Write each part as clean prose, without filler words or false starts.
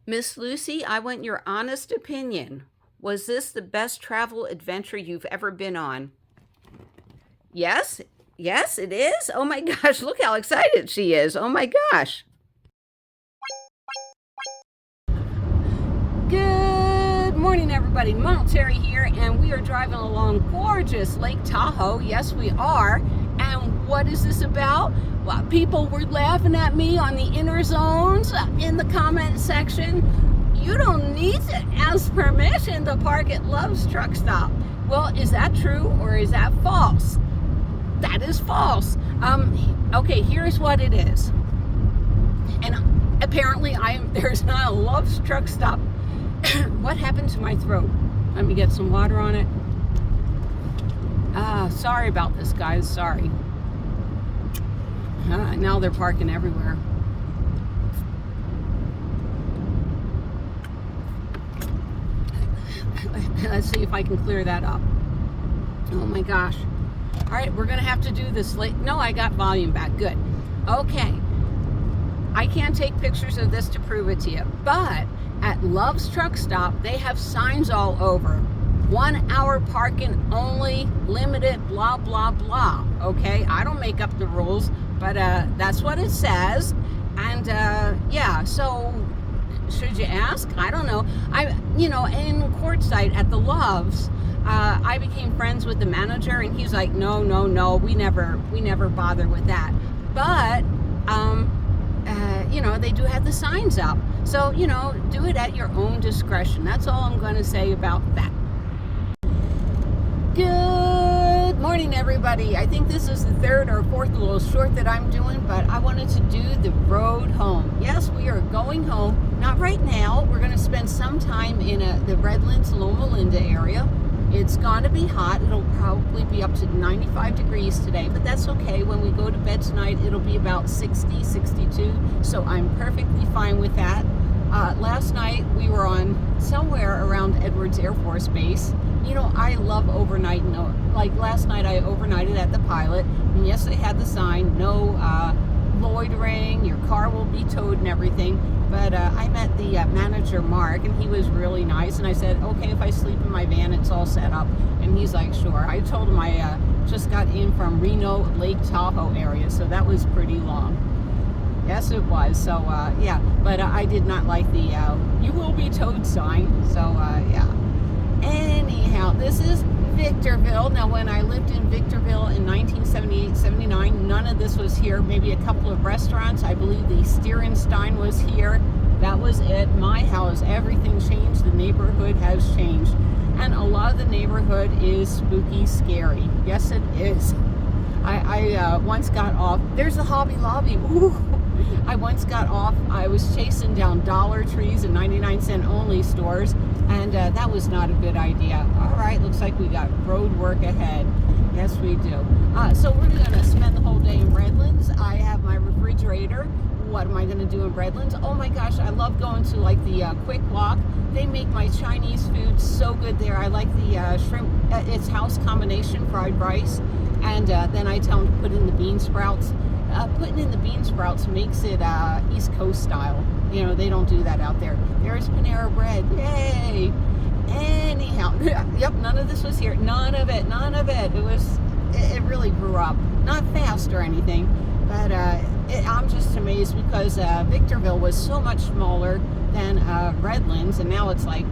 Miss Lucy, I want your honest opinion. Was this the best travel adventure you've ever been on? Yes? Yes, it is? Oh my gosh, look how excited she is. Oh my gosh. Good morning, everybody. Mount Terry here, and we are driving along gorgeous Lake Tahoe. Yes, we are. And what is this about? Well, people were laughing at me on the inner zones in the comment section. You don't need to ask permission to park at Love's Truck Stop. Well, is that true or is that false? That is false. Okay, here's what it is. And apparently there's not a Love's Truck Stop. What happened to my throat? Let me get some water on it. Sorry about this, guys. Sorry. Now they're parking everywhere. Let's see if I can clear that up. Oh my gosh. All right, we're gonna have to do this late. No, I got volume back. Good. Okay. I can't take pictures of this to prove it to you, but at Love's Truck Stop, they have signs all over. 1 hour parking only, limited, blah, blah, blah. Okay, I don't make up the rules, but that's what it says. And yeah, so should you ask? I don't know. In courtside at the Loves, I became friends with the manager, and he's like, no, we never bother with that. But they do have the signs up. So, do it at your own discretion. That's all I'm going to say about that. Good morning, everybody. I think this is the third or fourth little short that I'm doing, but I wanted to do the road home. Yes, we are going home. Not right now. We're going to spend some time in the Redlands, Loma Linda area. It's going to be hot. It'll probably be up to 95 degrees today, but that's okay. When we go to bed tonight, it'll be about 60, 62, so I'm perfectly fine with that. Last night, we were on somewhere around Edwards Air Force Base. I love overnighting. Like last night, I overnighted at the Pilot, and yes, they had the sign, no loitering, your car will be towed and everything. But I met the manager, Mark, and he was really nice. And I said, okay, if I sleep in my van, it's all set up. And he's like, sure. I told him I just got in from Reno, Lake Tahoe area, so that was pretty long. Yes, it was. So, yeah. But I did not like the you will be towed sign. So, yeah. Anyhow, this is Victorville. Now, when I lived in Victorville in 1978-79, none of this was here. Maybe a couple of restaurants. I believe the Stierenstein was here. That was it. My house, everything changed. The neighborhood has changed. And a lot of the neighborhood is spooky, scary. Yes, it is. I once got off. There's a Hobby Lobby. Ooh. I once got off. I was chasing down Dollar Trees and 99-cent only stores, and that was not a good idea. All right, looks like we got road work ahead. Yes, we do. So we're going to spend the whole day in Redlands. I have my refrigerator. What am I going to do in Redlands? Oh my gosh, I love going to like the Quick Walk. They make my Chinese food so good there. I like the shrimp, it's house combination fried rice, and then I tell them to put in the bean sprouts. Putting in the bean sprouts makes it East Coast style. They don't do that out there. There's Panera Bread. Yay! Anyhow, yep, none of this was here. None of it. It really grew up. Not fast or anything, but I'm just amazed because Victorville was so much smaller than Redlands, and now it's like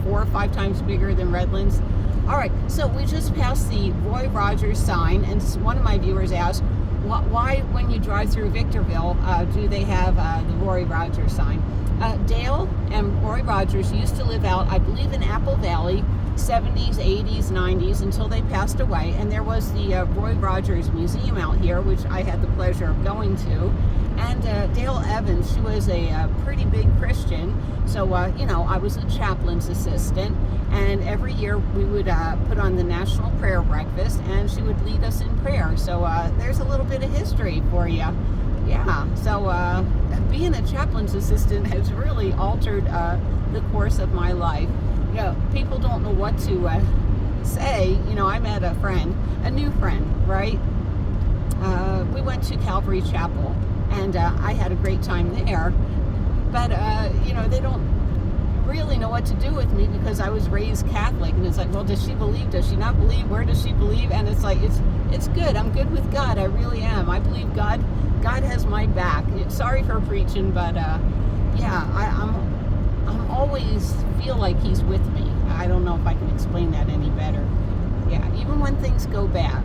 4 or 5 times bigger than Redlands. All right, so we just passed the Roy Rogers sign, and one of my viewers asked, why, when you drive through Victorville, do they have the Roy Rogers sign? Dale and Roy Rogers used to live out, I believe, in Apple Valley, 70s, 80s, 90s, until they passed away. And there was the Roy Rogers Museum out here, which I had the pleasure of going to. And Dale Evans, she was a pretty big Christian. So, I was a chaplain's assistant. And every year we would put on the National Prayer Breakfast, and she would lead us in prayer. So there's a little bit of history for you. Yeah, so being a chaplain's assistant has really altered the course of my life. People don't know what to say. I met a friend, a new friend, right? We went to Calvary Chapel, and I had a great time there. But, they don't really know what to do with me because I was raised Catholic, and it's like, well, does she believe? Does she not believe? Where does she believe? And it's like, it's good. I'm good with God. I really am. I believe God has my back. Sorry for preaching, but I'm always feel like He's with me. I don't know if I can explain that any better. Yeah, even when things go bad.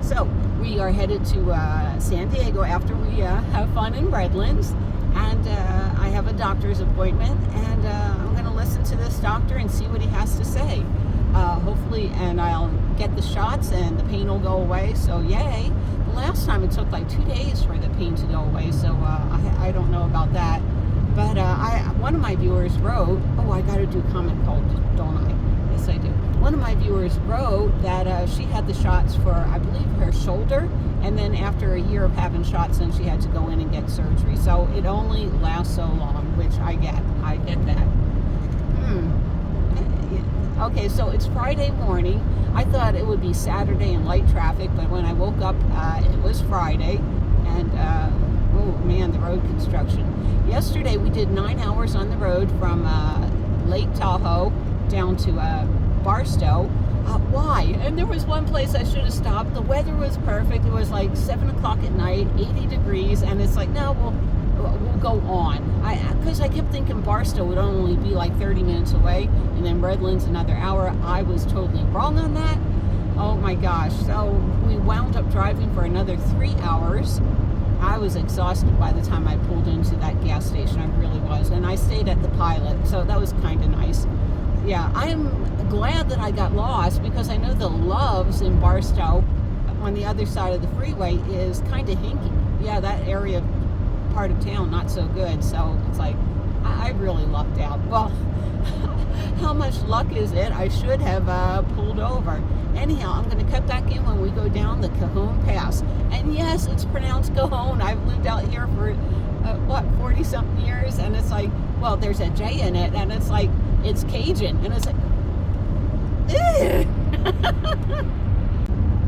So we are headed to San Diego after we have fun in Redlands, and I have a doctor's appointment, and I'm going to listen to this doctor and see what he has to say. Hopefully, and I'll get the shots and the pain will go away, so yay. The last time it took like 2 days for the pain to go away, so I don't know about that. But one of my viewers wrote, I got to do comment call, don't I? Yes, I do. One of my viewers wrote that she had the shots for, I believe, her shoulder, and then after a year of having shots, then she had to go in and get surgery. So it only lasts so long, which I get that. Okay, so it's Friday morning. I thought it would be Saturday and light traffic, but when I woke up, it was Friday, and oh man, the road construction. Yesterday we did 9 hours on the road from Lake Tahoe down to Barstow. Why? And there was one place I should have stopped. The weather was perfect. It was like 7 o'clock at night, 80 degrees, and it's like, no, we'll go on. Because I kept thinking Barstow would only be like 30 minutes away, and then Redlands another hour. I was totally wrong on that. Oh my gosh. So we wound up driving for another 3 hours. I was exhausted by the time I pulled into that gas station. I really was. And I stayed at the Pilot, so that was kind of nice. Yeah, I'm glad that I got lost because I know the Loves in Barstow on the other side of the freeway is kind of hinky. Yeah, that area, part of town, not so good. So it's like, I really lucked out. Well, how much luck is it? I should have pulled over. Anyhow, I'm going to cut back in when we go down the Cajon Pass. And yes, it's pronounced Cajon. I've lived out here for, 40-something years. And it's like, well, there's a J in it. And it's like, it's Cajun. And it's like,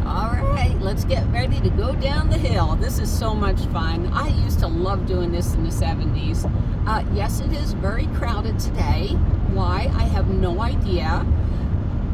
all right, let's get ready to go down the hill. This is so much fun. I used to love doing this in the 70s. Yes, it is very crowded today. Why? I have no idea.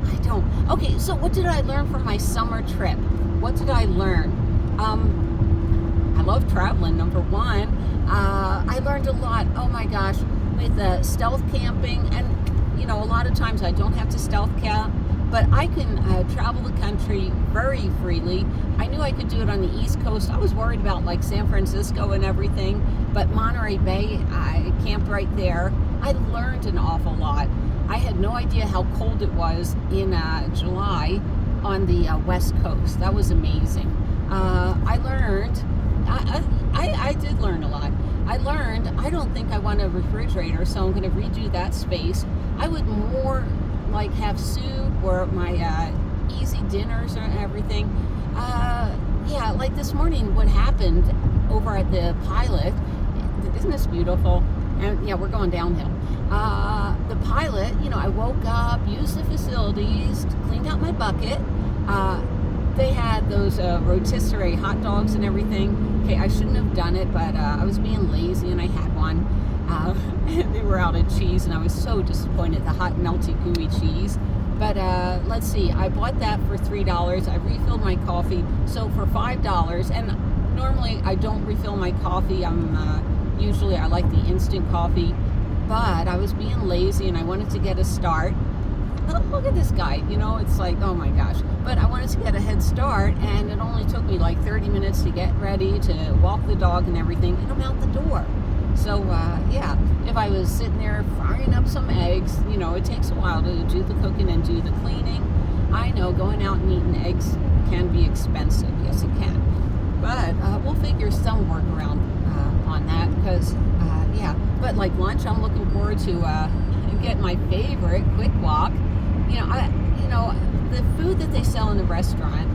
I don't. Okay, so what did I learn from my summer trip? What did I learn? I love traveling, number one. I learned a lot, oh my gosh, with stealth camping. And, a lot of times I don't have to stealth camp, but I can travel the country very freely. I knew I could do it on the East Coast. I was worried about like San Francisco and everything, but Monterey Bay, I camped right there. I learned an awful lot. I had no idea how cold it was in July on the West Coast. That was amazing. I learned, I did learn a lot. I learned I don't think I want a refrigerator, so I'm going to redo that space. I would more like have soup or my easy dinners and everything. Yeah, like this morning, what happened over at the Pilot, isn't this beautiful? And yeah, we're going downhill. The Pilot, I woke up, used the facilities, cleaned out my bucket. They had those rotisserie hot dogs and everything. Okay, I shouldn't have done it, but I was being lazy and I had one. They were out of cheese and I was so disappointed, the hot, melty, gooey cheese. But let's see, I bought that for $3. I refilled my coffee, so for $5. And normally I don't refill my coffee. Usually I like the instant coffee, but I was being lazy and I wanted to get a start. Look at this guy, it's like, oh my gosh. But I wanted to get a head start, and it only took me like 30 minutes to get ready, to walk the dog and everything, and I'm out the door. So, yeah, if I was sitting there frying up some eggs, it takes a while to do the cooking and do the cleaning. I know going out and eating eggs can be expensive. Yes, it can. But we'll figure some workaround on that, because, yeah. But like lunch, I'm looking forward to getting my favorite Quick Walk. The food that they sell in the restaurant,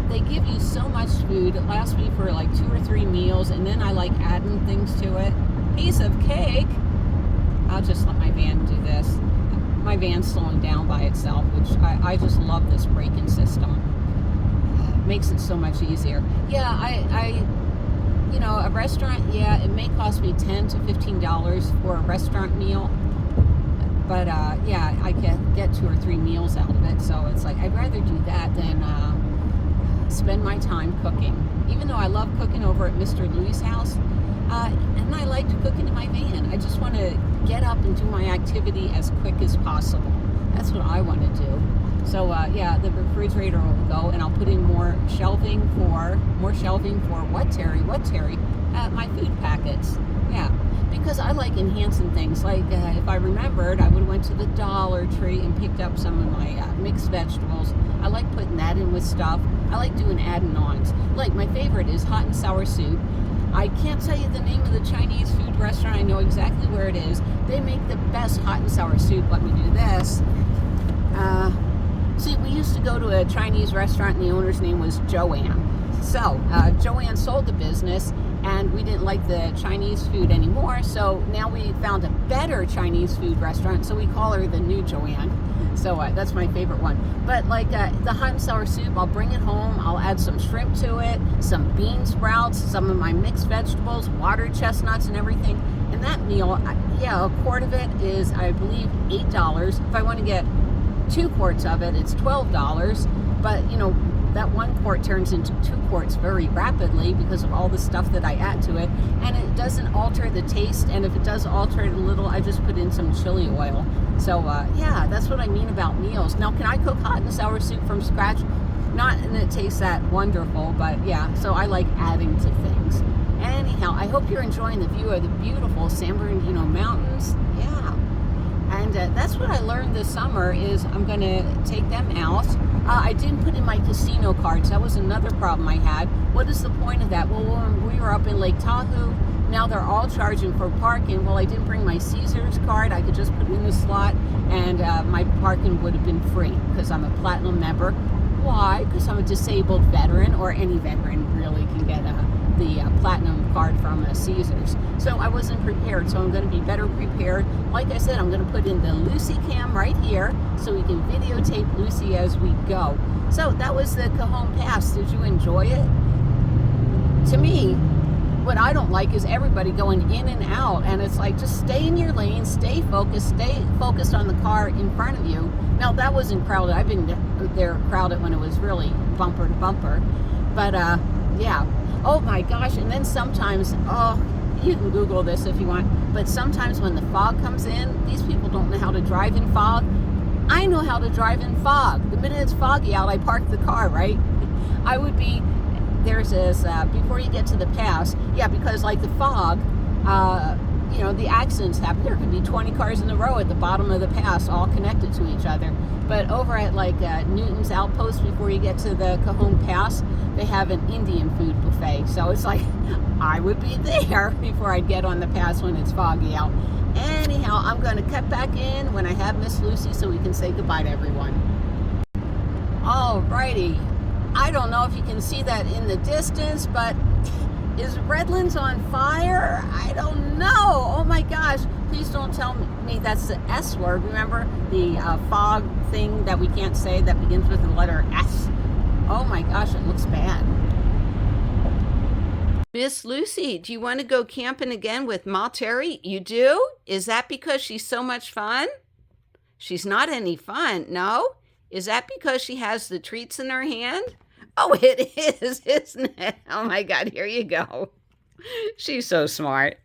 they give you so much food. It lasts me for like 2 or 3 meals, and then I like adding things to it. Piece of cake. I'll just let my van do this. My van's slowing down by itself, which I just love this braking system. Makes it so much easier. Yeah, you know, a restaurant, yeah, it may cost me $10 to $15 for a restaurant meal. But yeah, I can get 2 or 3 meals out of it. So it's like, I'd rather do that than spend my time cooking. Even though I love cooking over at Mr. Louis' house, and I like cooking in my van. I just want to get up and do my activity as quick as possible. That's what I want to do. So yeah, the refrigerator will go, and I'll put in more shelving for what, Terry? My food packets. Yeah, because I like enhancing things. Like if I remembered, I would have went to the Dollar Tree and picked up some of my mixed vegetables. I like putting that in with stuff. I like doing add-ons. Like my favorite is hot and sour soup. I can't tell you the name of the Chinese food restaurant. I know exactly where it is. They make the best hot and sour soup. Let me do this. See, we used to go to a Chinese restaurant, and the owner's name was Joanne. So Joanne sold the business, and we didn't like the Chinese food anymore. So now we found a better Chinese food restaurant. So we call her the new Joanne. So that's my favorite one. But like the hot and sour soup, I'll bring it home. I'll add some shrimp to it, some bean sprouts, some of my mixed vegetables, water chestnuts, and everything. And that meal, yeah, a quart of it is, I believe, $8. If I want to get 2 quarts of it, it's $12. But you know, that 1 quart turns into 2 quarts very rapidly because of all the stuff that I add to it, and it doesn't alter the taste. And if it does alter it a little, I just put in some chili oil. So yeah, that's what I mean about meals. Now, can I cook hot and sour soup from scratch? Not, and it tastes that wonderful, but yeah, so I like adding to things. Anyhow, I hope you're enjoying the view of the beautiful San Bernardino Mountains. Yeah. And that's what I learned this summer is I'm going to take them out. I didn't put in my casino cards. That was another problem I had. What is the point of that? Well, when we were up in Lake Tahoe, now they're all charging for parking. Well, I didn't bring my Caesars card. I could just put in the slot, and my parking would have been free because I'm a platinum member. Why? Because I'm a disabled veteran, or any veteran really can get the platinum card from Caesars. So I wasn't prepared, so I'm going to be better prepared. Like I said, I'm going to put in the Lucy cam right here so we can videotape Lucy as we go. So that was the Cajon Pass. Did you enjoy it? To me, what I don't like is everybody going in and out, and it's like, just stay in your lane, stay focused on the car in front of you. Now, that wasn't crowded. I've been there crowded when it was really bumper to bumper. But yeah. Oh my gosh. And then sometimes, oh, you can Google this if you want, but sometimes when the fog comes in, these people don't know how to drive in fog. I know how to drive in fog. The minute it's foggy out, I park the car, right? I would be, there's this, before you get to the pass, yeah, because like the fog, you know, the accidents happen. There could be 20 cars in a row at the bottom of the pass, all connected to each other. But over at like Newton's Outpost, before you get to the Cajon Pass, they have an Indian food buffet. So it's like, I would be there before I'd get on the pass when it's foggy out. Anyhow, I'm going to cut back in when I have Miss Lucy so we can say goodbye to everyone. Alrighty. I don't know if you can see that in the distance, but is Redlands on fire? I don't know. Oh my gosh. Please don't tell me that's the S word. Remember the fog thing that we can't say that begins with the letter S? Oh my gosh, it looks bad. Miss Lucy, do you want to go camping again with Ma Terry? You do? Is that because she's so much fun? She's not any fun, no? Is that because she has the treats in her hand? Oh, it is, isn't it? Oh my God, here you go. She's so smart.